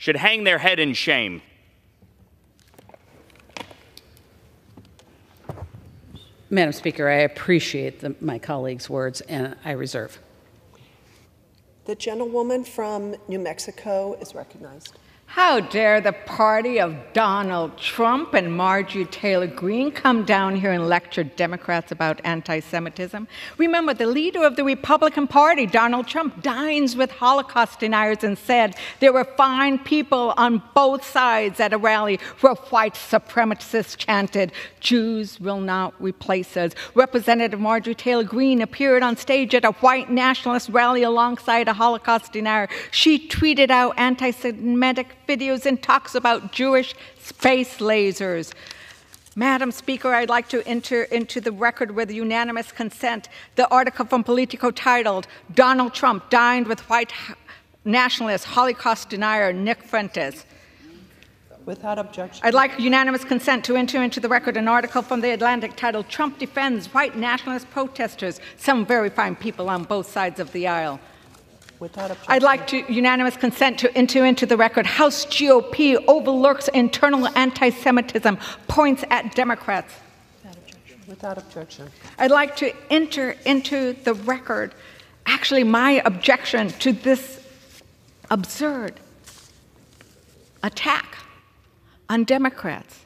should hang their head in shame. Madam Speaker, I appreciate my colleague's words, and I reserve. The gentlewoman from New Mexico is recognized. How dare the party of Donald Trump and Marjorie Taylor Greene come down here and lecture Democrats about anti-Semitism? Remember, the leader of the Republican Party, Donald Trump, dines with Holocaust deniers and said there were fine people on both sides at a rally where white supremacists chanted, "Jews will not replace us." Representative Marjorie Taylor Greene appeared on stage at a white nationalist rally alongside a Holocaust denier. She tweeted out anti-Semitic videos and talks about Jewish space lasers. Madam Speaker, I'd like to enter into the record with unanimous consent the article from Politico titled, "Donald Trump Dined with White Nationalist Holocaust Denier Nick Fuentes." Without objection. I'd like unanimous consent to enter into the record an article from The Atlantic titled, "Trump Defends White Nationalist Protesters, Some Very Fine People on Both Sides of the Aisle." Without objection. I'd like to unanimous consent to enter into the record House GOP overlooks internal anti-Semitism, points at Democrats. Without objection. I'd like to enter into the record actually my objection to this absurd attack on Democrats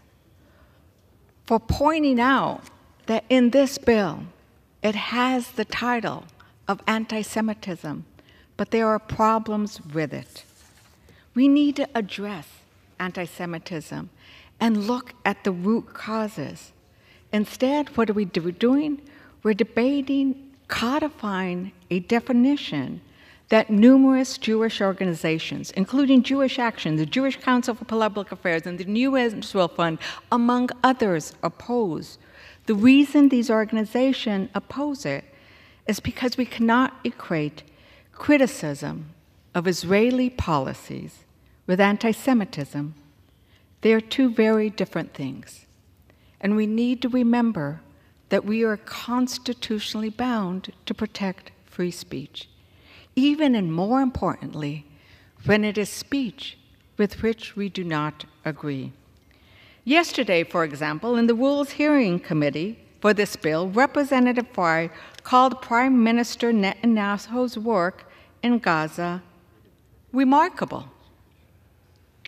for pointing out that in this bill it has the title of anti-Semitism, but there are problems with it. We need to address anti-Semitism and look at the root causes. Instead, what are we doing? We're debating, codifying a definition that numerous Jewish organizations, including Jewish Action, the Jewish Council for Public Affairs, and the New Israel Fund, among others, oppose. The reason these organizations oppose it is because we cannot equate criticism of Israeli policies with anti-Semitism. They are two very different things. And we need to remember that we are constitutionally bound to protect free speech, even and more importantly, when it is speech with which we do not agree. Yesterday, for example, in the Rules Hearing Committee for this bill, Representative Fry called Prime Minister Netanyahu's work in Gaza remarkable.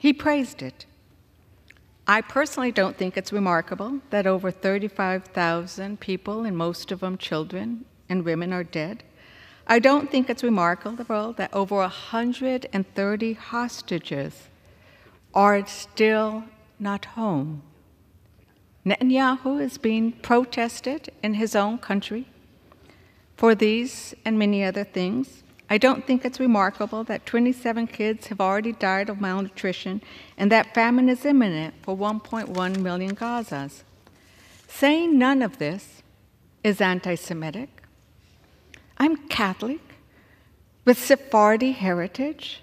He praised it. I personally don't think it's remarkable that over 35,000 people, and most of them children and women, are dead. I don't think it's remarkable that over 130 hostages are still not home. Netanyahu is being protested in his own country for these and many other things. I don't think it's remarkable that 27 kids have already died of malnutrition and that famine is imminent for 1.1 million Gazas. Saying none of this is anti-Semitic. I'm Catholic with Sephardi heritage,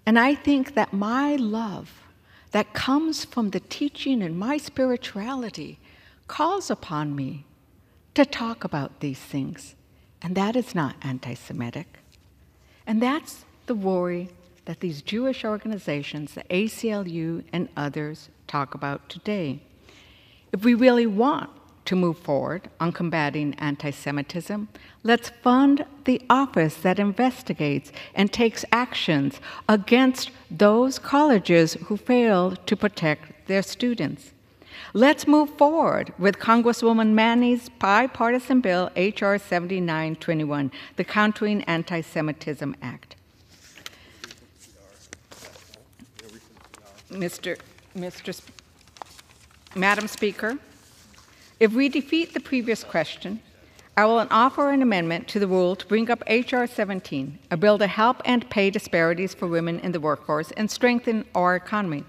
and I think that my love that comes from the teaching and my spirituality calls upon me to talk about these things, and that is not anti-Semitic. And that's the worry that these Jewish organizations, the ACLU and others, talk about today. If we really want to move forward on combating anti-Semitism, let's fund the office that investigates and takes actions against those colleges who fail to protect their students. Let's move forward with Congresswoman Manny's bipartisan bill, H.R. 7921, the Countering Anti-Semitism Act. Madam Speaker, if we defeat the previous question, I will offer an amendment to the rule to bring up H.R. 17, a bill to help end pay disparities for women in the workforce and strengthen our economy.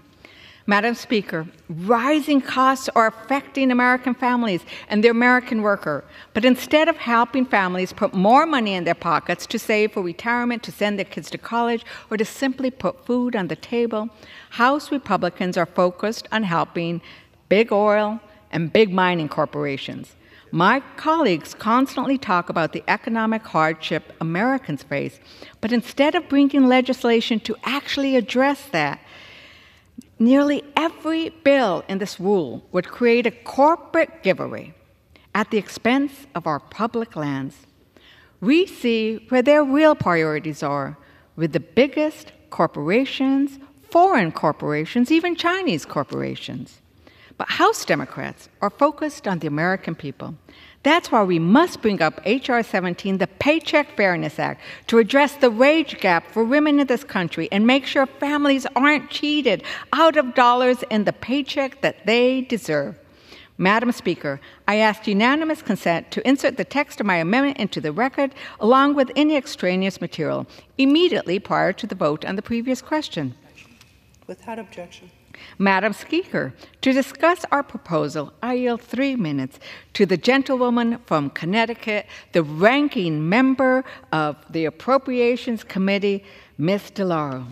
Madam Speaker, rising costs are affecting American families and the American worker. But instead of helping families put more money in their pockets to save for retirement, to send their kids to college, or to simply put food on the table, House Republicans are focused on helping big oil and big mining corporations. My colleagues constantly talk about the economic hardship Americans face, but instead of bringing legislation to actually address that, Nearly every bill in this rule would create a corporate giveaway at the expense of our public lands. We see where their real priorities are, with the biggest corporations, foreign corporations, even Chinese corporations. But House Democrats are focused on the American people. That's why we must bring up H.R. 17, the Paycheck Fairness Act, to address the wage gap for women in this country and make sure families aren't cheated out of dollars in the paycheck that they deserve. Madam Speaker, I ask unanimous consent to insert the text of my amendment into the record, along with any extraneous material, immediately prior to the vote on the previous question. Without objection. Madam Speaker, to discuss our proposal, I yield 3 minutes to the gentlewoman from Connecticut, the ranking member of the Appropriations Committee, Ms. DeLauro.